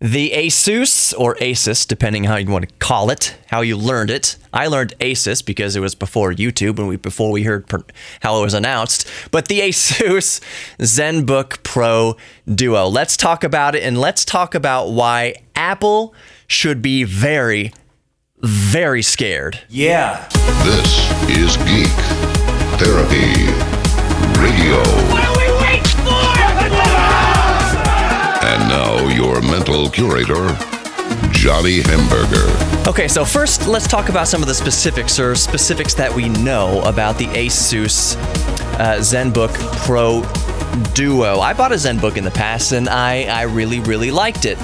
The Asus, or Asus, depending how you want to call it, how you learned it. I learned Asus because it was before YouTube and before we heard how it was announced. But the Asus Zenbook Pro Duo. Let's talk about it, and let's talk about why Apple should be very, very scared. Yeah. This is Geek Therapy Radio. What are we waiting for? And now your mental curator, Johnny Hamburger. Okay, so first let's talk about some of the specifics that we know about the Asus Zenbook Pro Duo. I bought a Zenbook in the past and I really, really liked it.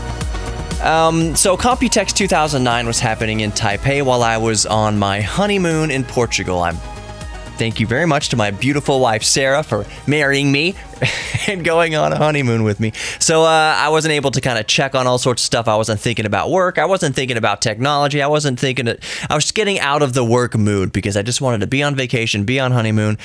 So Computex 2009 was happening in Taipei while I was on my honeymoon in Portugal. Thank you very much to my beautiful wife, Sarah, for marrying me and going on a honeymoon with me. So I wasn't able to kind of check on all sorts of stuff. I wasn't thinking about work. I wasn't thinking about technology. I was just getting out of the work mood because I just wanted to be on vacation, be on honeymoon,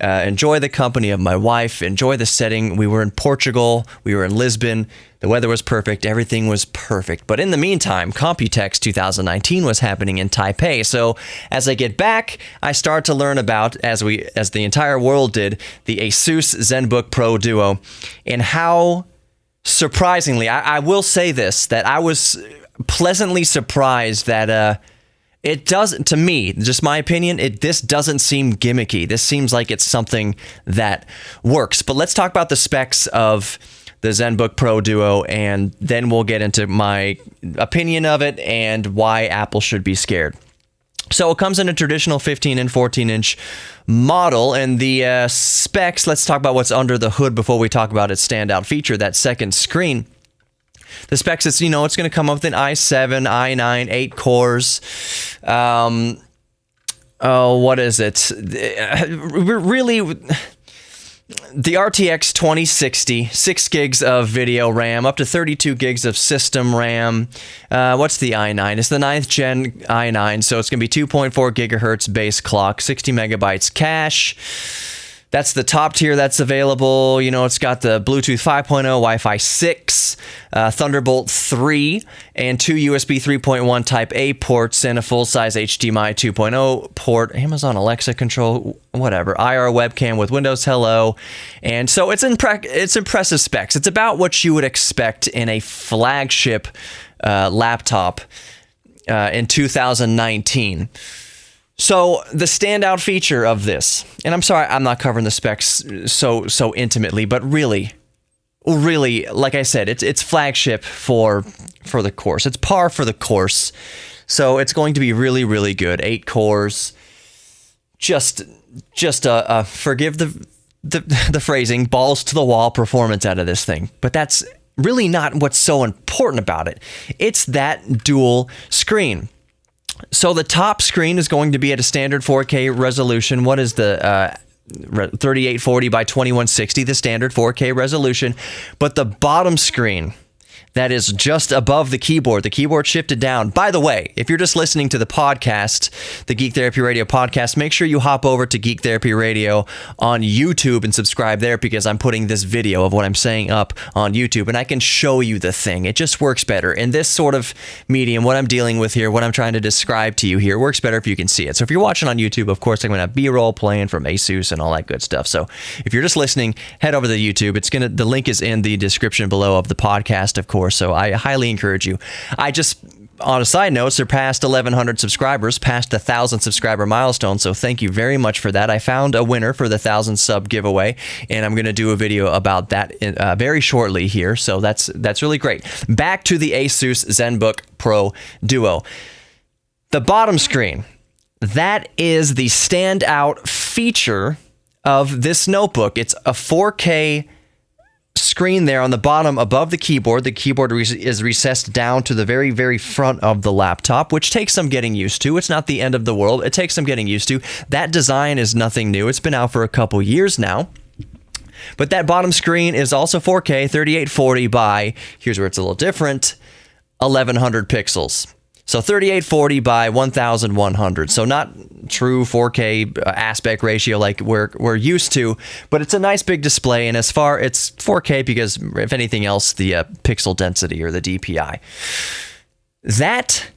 enjoy the company of my wife, enjoy the setting. We were in Portugal. We were in Lisbon. The weather was perfect. Everything was perfect. But in the meantime, Computex 2019 was happening in Taipei. So as I get back, I start to learn about, as the entire world did, the Asus Zenbook Pro Duo, and how surprisingly, I will say this, that I was pleasantly surprised that it doesn't, to me, just my opinion, this doesn't seem gimmicky. This seems like it's something that works. But let's talk about the specs of the Zenbook Pro Duo, and then we'll get into my opinion of it and why Apple should be scared. So it comes in a traditional 15 and 14-inch model, and the specs, let's talk about what's under the hood before we talk about its standout feature, that second screen. The specs, it's going to come up with an i7, i9, 8 cores. What is it? Really, the RTX 2060, 6 gigs of video RAM, up to 32 gigs of system RAM. What's the i9? It's the 9th gen i9, so it's going to be 2.4 gigahertz base clock, 60 megabytes cache. That's the top tier that's available. It's got the Bluetooth 5.0, Wi-Fi 6, Thunderbolt 3, and 2 USB 3.1 Type A ports, and a full-size HDMI 2.0 port, Amazon Alexa control, whatever, IR webcam with Windows Hello. And so it's impressive specs. It's about what you would expect in a flagship laptop in 2019. So the standout feature of this, and I'm sorry I'm not covering the specs so intimately, but really, like I said, it's flagship for the course. It's par for the course. So it's going to be really, really good. 8 cores, just forgive the phrasing, balls to the wall performance out of this thing. But that's really not what's so important about it. It's that dual screen. So the top screen is going to be at a standard 4K resolution. What is the 3840 by 2160, the standard 4K resolution? But the bottom screen, that is just above the keyboard shifted down. By the way, if you're just listening to the podcast, the Geek Therapy Radio podcast, make sure you hop over to Geek Therapy Radio on YouTube and subscribe there, because I'm putting this video of what I'm saying up on YouTube, and I can show you the thing. It just works better. In this sort of medium, what I'm dealing with here, what I'm trying to describe to you here, works better if you can see it. So if you're watching on YouTube, of course, I'm going to have B-roll playing from Asus and all that good stuff. So if you're just listening, head over to YouTube. The link is in the description below of the podcast, of course. So I highly encourage you. I just, on a side note, surpassed 1,100 subscribers, past the 1,000 subscriber milestone. So thank you very much for that. I found a winner for the 1,000 sub giveaway, and I'm going to do a video about that very shortly here. So that's really great. Back to the Asus Zenbook Pro Duo. The bottom screen, that is the standout feature of this notebook. It's a 4K screen there on the bottom above the keyboard. The keyboard is recessed down to the very, very front of the laptop, which takes some getting used to. It's not the end of the world. It takes some getting used to. That design is nothing new. It's been out for a couple years now. But that bottom screen is also 4K, 3840 by, here's where it's a little different, 1100 pixels. So 3840 by 1100. So not true 4K aspect ratio like we're used to, but it's a nice big display. And as far it's 4K because if anything else, the pixel density or the DPI. That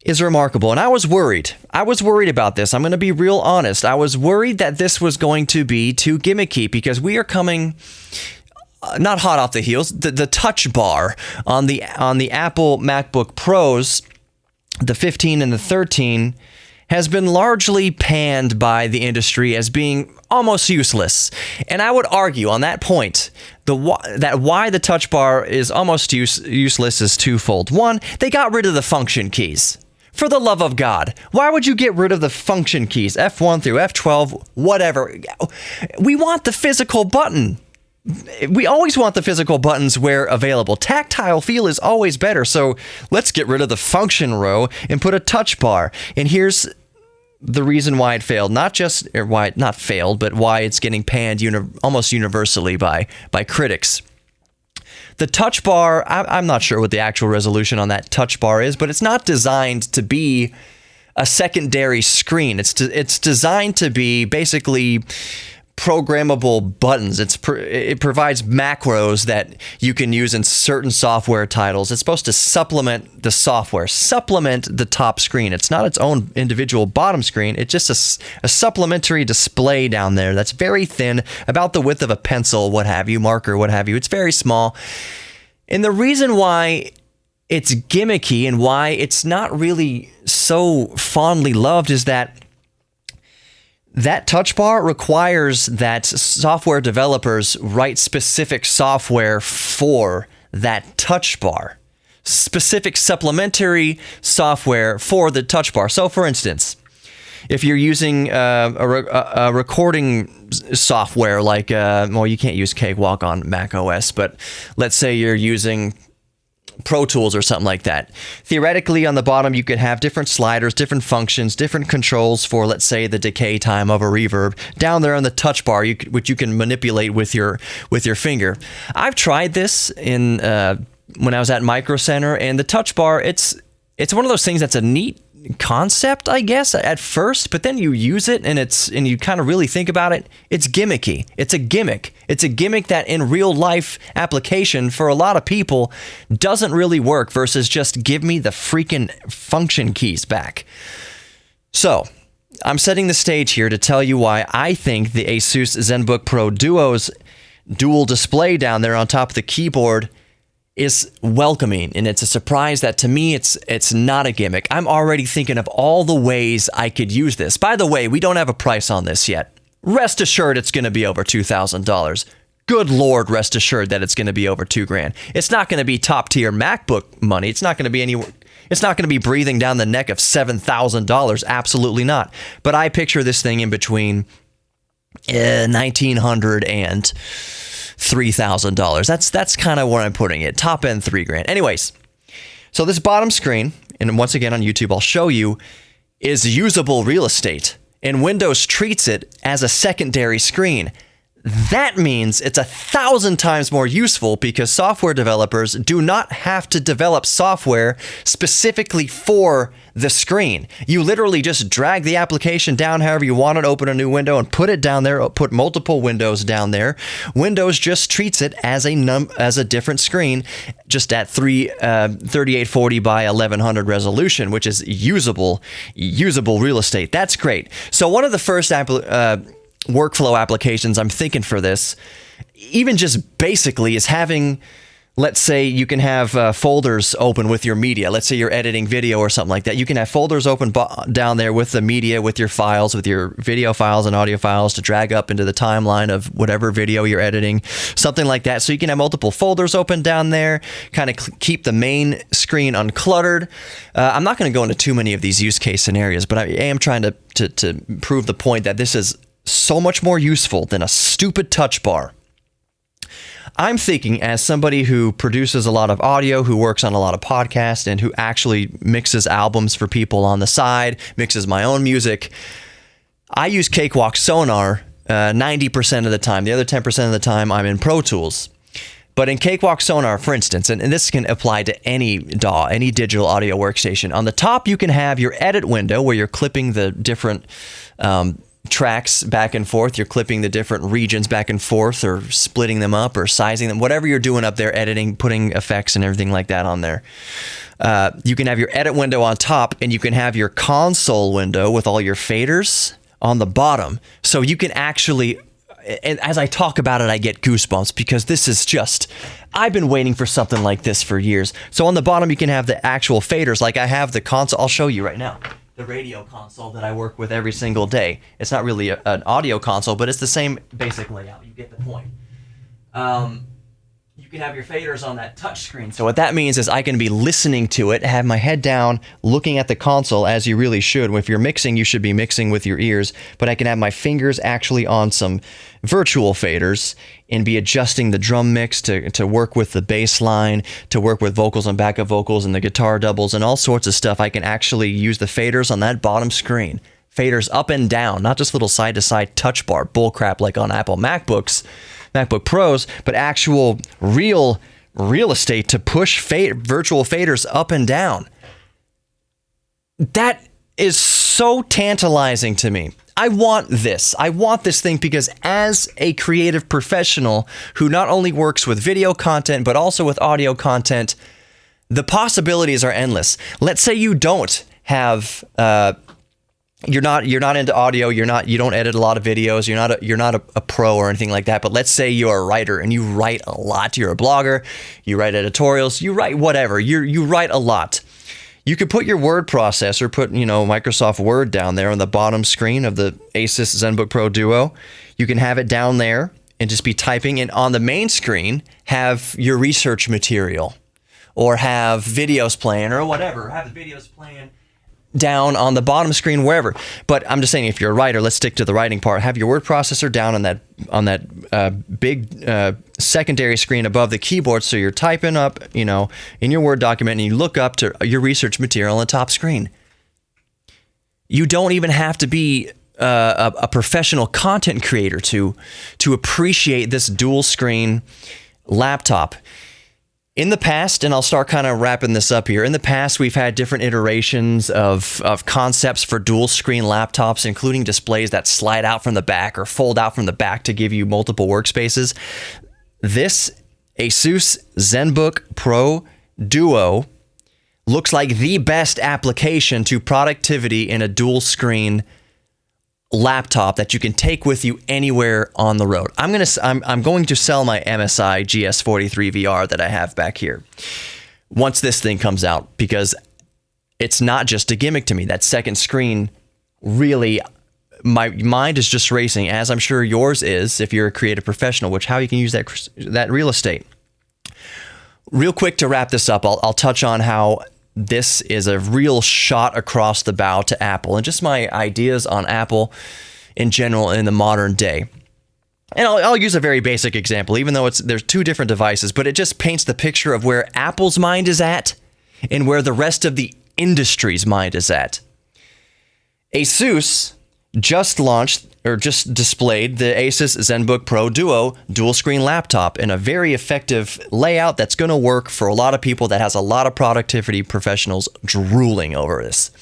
is remarkable. And I was worried. About this. I'm going to be real honest. I was worried that this was going to be too gimmicky because we are coming not hot off the heels. The touch bar on the Apple MacBook Pros, the 15 and the 13, has been largely panned by the industry as being almost useless. And I would argue on that point, that why the touch bar is almost useless is twofold. One, they got rid of the function keys. For the love of God, why would you get rid of the function keys? F1 through F12, whatever. We want the physical button. We always want the physical buttons where available. Tactile feel is always better, so let's get rid of the function row and put a touch bar. And here's the reason why it failed. Not failed, but why it's getting panned almost universally by critics. The touch bar, I'm not sure what the actual resolution on that touch bar is, but it's not designed to be a secondary screen. It's designed to be basically programmable buttons. It provides macros that you can use in certain software titles. It's supposed to supplement the software, supplement the top screen. It's not its own individual bottom screen. It's just a supplementary display down there that's very thin, about the width of a pencil, what have you, marker, what have you. It's very small. And the reason why it's gimmicky and why it's not really so fondly loved is that touch bar requires that software developers write specific software for that touch bar. Specific supplementary software for the touch bar. So, for instance, if you're using a recording software like, you can't use Cakewalk on Mac OS, but let's say you're using Pro Tools or something like that. Theoretically, on the bottom, you could have different sliders, different functions, different controls for, let's say, the decay time of a reverb. Down there on the touch bar, which you can manipulate with your finger. I've tried this when I was at Micro Center, and the touch bar, it's one of those things that's a neat concept, I guess, at first, but then you use it and you kind of really think about it, it's gimmicky. It's a gimmick. It's a gimmick that in real life application for a lot of people doesn't really work versus just give me the freaking function keys back. So, I'm setting the stage here to tell you why I think the Asus Zenbook Pro Duo's dual display down there on top of the keyboard is welcoming, and it's a surprise that to me it's not a gimmick. I'm already thinking of all the ways I could use this. By the way, we don't have a price on this yet. Rest assured it's going to be over $2,000. Good Lord, rest assured that it's going to be over $2,000. It's not going to be top tier MacBook money. It's not going to be anywhere. It's not going to be breathing down the neck of $7,000. Absolutely not. But I picture this thing in between $1,900 and $3,000. That's kind of where I'm putting it. Top end $3,000. Anyways, so this bottom screen, and once again on YouTube I'll show you, is usable real estate, and Windows treats it as a secondary screen. That means it's 1,000 times more useful because software developers do not have to develop software specifically for the screen. You literally just drag the application down however you want it, open a new window, and put it down there, put multiple windows down there. Windows just treats it as a different screen, just at 3840 by 1100 resolution, which is usable real estate. That's great. So one of the first workflow applications I'm thinking for this, even just basically, is having, let's say you can have folders open with your media. Let's say you're editing video or something like that. You can have folders open down there with the media, with your files, with your video files and audio files to drag up into the timeline of whatever video you're editing, something like that. So you can have multiple folders open down there, kind of keep the main screen uncluttered. I'm not going to go into too many of these use case scenarios, but I am trying to prove the point that this is so much more useful than a stupid touch bar. I'm thinking, as somebody who produces a lot of audio, who works on a lot of podcasts, and who actually mixes albums for people on the side, mixes my own music, I use Cakewalk Sonar 90% of the time. The other 10% of the time, I'm in Pro Tools. But in Cakewalk Sonar, for instance, and this can apply to any DAW, any digital audio workstation, on the top you can have your edit window where you're clipping the different tracks back and forth. You're clipping the different regions back and forth or splitting them up or sizing them, whatever you're doing up there, editing, putting effects and everything like that on there. You can have your edit window on top, and you can have your console window with all your faders on the bottom. So you can actually, and as I talk about it, I get goosebumps because this is just, I've been waiting for something like this for years. So on the bottom, you can have the actual faders. Like I have the console, I'll show you right now. The radio console that I work with every single day. It's not really an audio console, but it's the same basic layout. You get the point. You can have your faders on that touch screen. So what that means is I can be listening to it, have my head down, looking at the console as you really should. If you're mixing, you should be mixing with your ears, but I can have my fingers actually on some virtual faders and be adjusting the drum mix to work with the bass line, to work with vocals and backup vocals and the guitar doubles and all sorts of stuff. I can actually use the faders on that bottom screen. Faders up and down, not just little side-to-side touch bar bullcrap like on Apple MacBook Pros, but actual real estate to push virtual faders up and down. That is so tantalizing to me. I want this. I want this thing because as a creative professional who not only works with video content, but also with audio content, the possibilities are endless. Let's say you don't have, you're not into audio. You don't edit a lot of videos. You're not a pro or anything like that. But let's say you're a writer and you write a lot. You're a blogger. You write editorials. You write whatever. You write a lot. You could put your word processor, put Microsoft Word down there on the bottom screen of the Asus Zenbook Pro Duo. You can have it down there and just be typing. And on the main screen, have your research material or have videos playing or whatever. Have the videos playing down on the bottom screen, wherever. But I'm just saying, if you're a writer, let's stick to the writing part. Have your word processor down on that big secondary screen above the keyboard, so you're typing up, in your Word document, and you look up to your research material on the top screen. You don't even have to be a professional content creator to appreciate this dual screen laptop. In the past, and I'll start kind of wrapping this up here, in the past we've had different iterations of concepts for dual screen laptops, including displays that slide out from the back or fold out from the back to give you multiple workspaces. This Asus Zenbook Pro Duo looks like the best application to productivity in a dual screen laptop that you can take with you anywhere on the road. I'm going to sell my MSI GS43 VR that I have back here once this thing comes out, because it's not just a gimmick to me. That second screen, really, my mind is just racing, as I'm sure yours is if you're a creative professional, which how you can use that real estate. Real quick to wrap this up, I'll touch on how this is a real shot across the bow to Apple and just my ideas on Apple in general in the modern day. And I'll use a very basic example, even though there's two different devices, but it just paints the picture of where Apple's mind is at and where the rest of the industry's mind is at. Asus just displayed the Asus Zenbook Pro Duo dual screen laptop in a very effective layout that's going to work for a lot of people, that has a lot of productivity professionals drooling over this.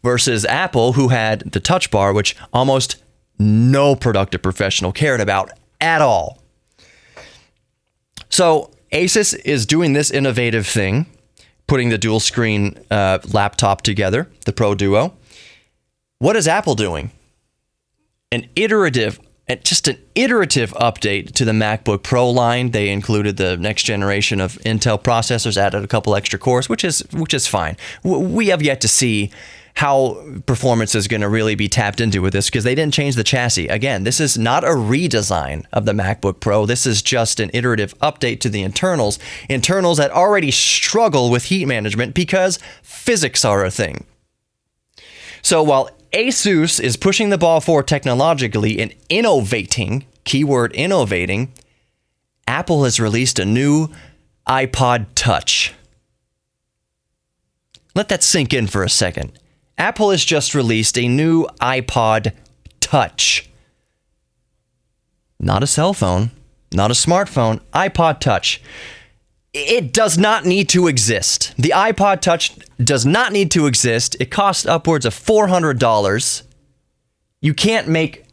Versus Apple, who had the touch bar, which almost no productive professional cared about at all. So Asus is doing this innovative thing, putting the dual screen laptop together, the Pro Duo. What is Apple doing? An iterative update to the MacBook Pro line. They included the next generation of Intel processors, added a couple extra cores, which is fine. We have yet to see how performance is going to really be tapped into with this, because they didn't change the chassis. Again, this is not a redesign of the MacBook Pro. This is just an iterative update to the internals that already struggle with heat management because physics are a thing. So while Asus is pushing the ball forward technologically and innovating, keyword innovating, Apple has released a new iPod Touch. Let that sink in for a second. Apple has just released a new iPod Touch. Not a cell phone, not a smartphone, iPod Touch. It does not need to exist. The iPod Touch does not need to exist. It costs upwards of $400. You can't make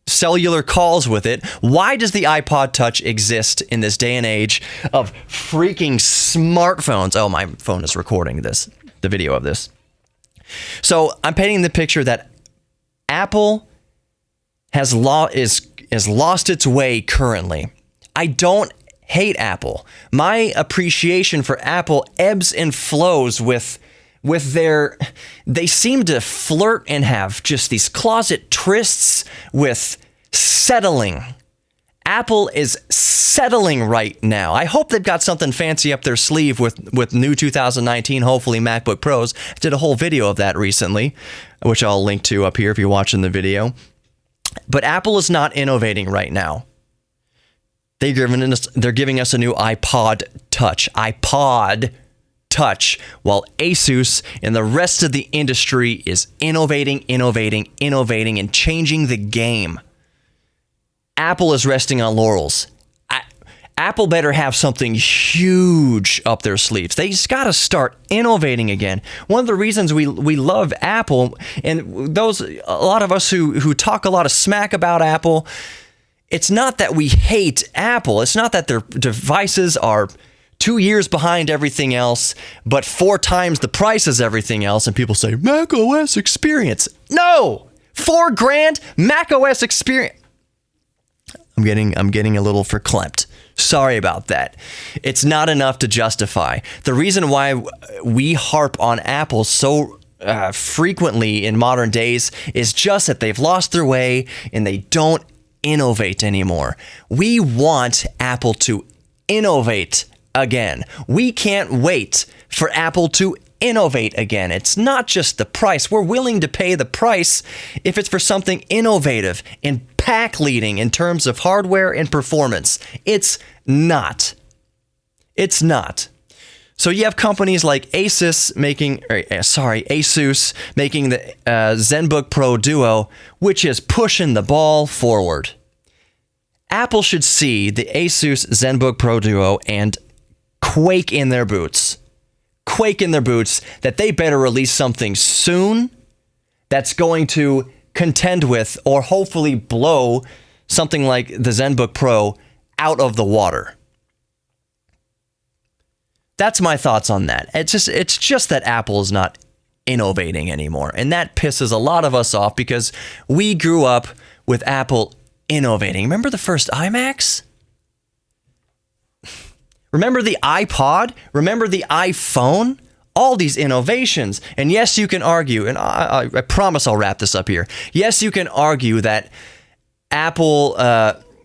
cellular calls with it. Why does the iPod Touch exist in this day and age of freaking smartphones? Oh, my phone is recording this, the video of this. So I'm painting the picture that Apple has lost its way currently. I don't hate Apple. My appreciation for Apple ebbs and flows with their, they seem to flirt and have just these closet trysts with settling. Apple is settling right now. I hope they've got something fancy up their sleeve with new 2019, hopefully MacBook Pros. I did a whole video of that recently, which I'll link to up here if you're watching the video. But Apple is not innovating right now. They're giving us a new iPod Touch, while Asus and the rest of the industry is innovating, and changing the game. Apple is resting on laurels. Apple better have something huge up their sleeves. They just got to start innovating again. One of the reasons we love Apple, and a lot of us who talk a lot of smack about Apple, it's not that we hate Apple. It's not that their devices are 2 years behind everything else, but 4 times the price as everything else. And people say, Mac OS experience. No! $4,000 Mac OS experience. I'm getting a little verklempt. Sorry about that. It's not enough to justify. The reason why we harp on Apple so frequently in modern days is just that they've lost their way and they don't innovate anymore. We want Apple to innovate again. We can't wait for Apple to innovate again. It's not just the price. We're willing to pay the price if it's for something innovative and pack leading in terms of hardware and performance. It's not. It's not. So you have companies like Asus making the Zenbook Pro Duo, which is pushing the ball forward. Apple should see the Asus Zenbook Pro Duo and quake in their boots that they better release something soon that's going to contend with or hopefully blow something like the Zenbook Pro out of the water. That's my thoughts on that. It's just that Apple is not innovating anymore, and that pisses a lot of us off because we grew up with Apple innovating. Remember the first iMacs? Remember the iPod? Remember the iPhone? All these innovations. And yes, you can argue, and I promise I'll wrap this up here. Yes, you can argue that Apple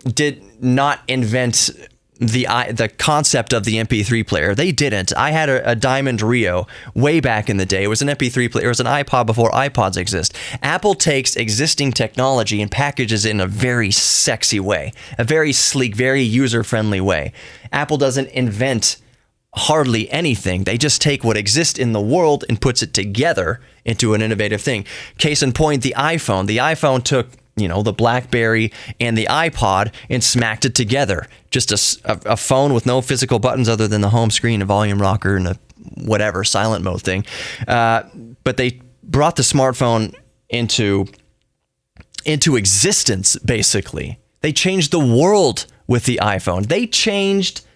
did not invent the concept of the MP3 player. They didn't. I had a Diamond Rio way back in the day. It was an MP3 player. It was an iPod before iPods exist. Apple takes existing technology and packages it in a very sexy way, a very sleek, very user-friendly way. Apple doesn't invent hardly anything. They just take what exists in the world and puts it together into an innovative thing. Case in point, the iPhone. The iPhone took the BlackBerry and the iPod and smacked it together. Just a phone with no physical buttons other than the home screen, a volume rocker, and a whatever silent mode thing. But they brought the smartphone into existence, basically. They changed the world with the iPhone. They changed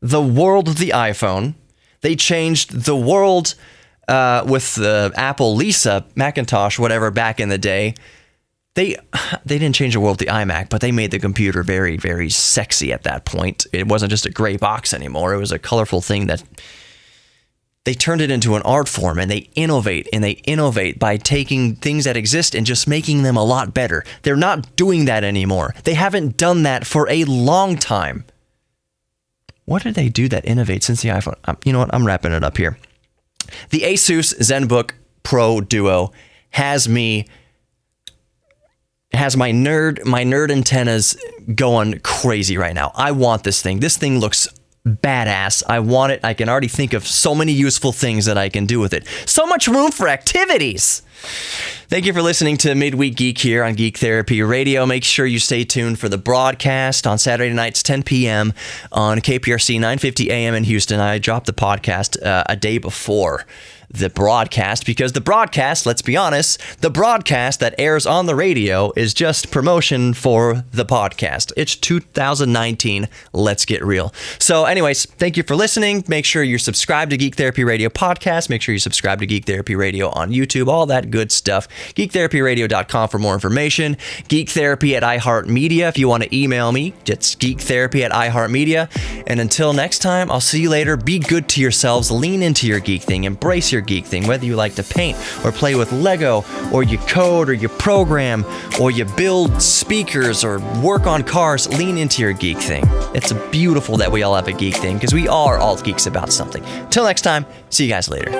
the world with the iPhone. They changed the world with the Apple Lisa, Macintosh, whatever, back in the day. They didn't change the world with the iMac, but they made the computer very, very sexy at that point. It wasn't just a gray box anymore. It was a colorful thing that they turned it into an art form, and they innovate by taking things that exist and just making them a lot better. They're not doing that anymore. They haven't done that for a long time. What did they do that innovates since the iPhone? You know what? I'm wrapping it up here. The Asus Zenbook Pro Duo has my nerd antennas going crazy right now. I want this thing. This thing looks badass. I want it. I can already think of so many useful things that I can do with it. So much room for activities. Thank you for listening to Midweek Geek here on Geek Therapy Radio. Make sure you stay tuned for the broadcast on Saturday nights, 10 p.m. on KPRC 950 AM in Houston. I dropped the podcast a day before the broadcast because the broadcast, let's be honest, the broadcast that airs on the radio is just promotion for the podcast. It's 2019. Let's get real. So anyways, thank you for listening. Make sure you're subscribed to Geek Therapy Radio podcast. Make sure you subscribe to Geek Therapy Radio on YouTube, all that good stuff. GeekTherapyRadio.com for more information. Geek Therapy at iHeartMedia. If you want to email me, it's geektherapy at iHeartMedia. And until next time, I'll see you later. Be good to yourselves. Lean into your geek thing. Embrace your geek thing, whether you like to paint or play with Lego or you code or you program or you build speakers or work on cars. Lean into your geek thing. It's beautiful that we all have a geek thing because we are all geeks about something. Till next time, see you guys later.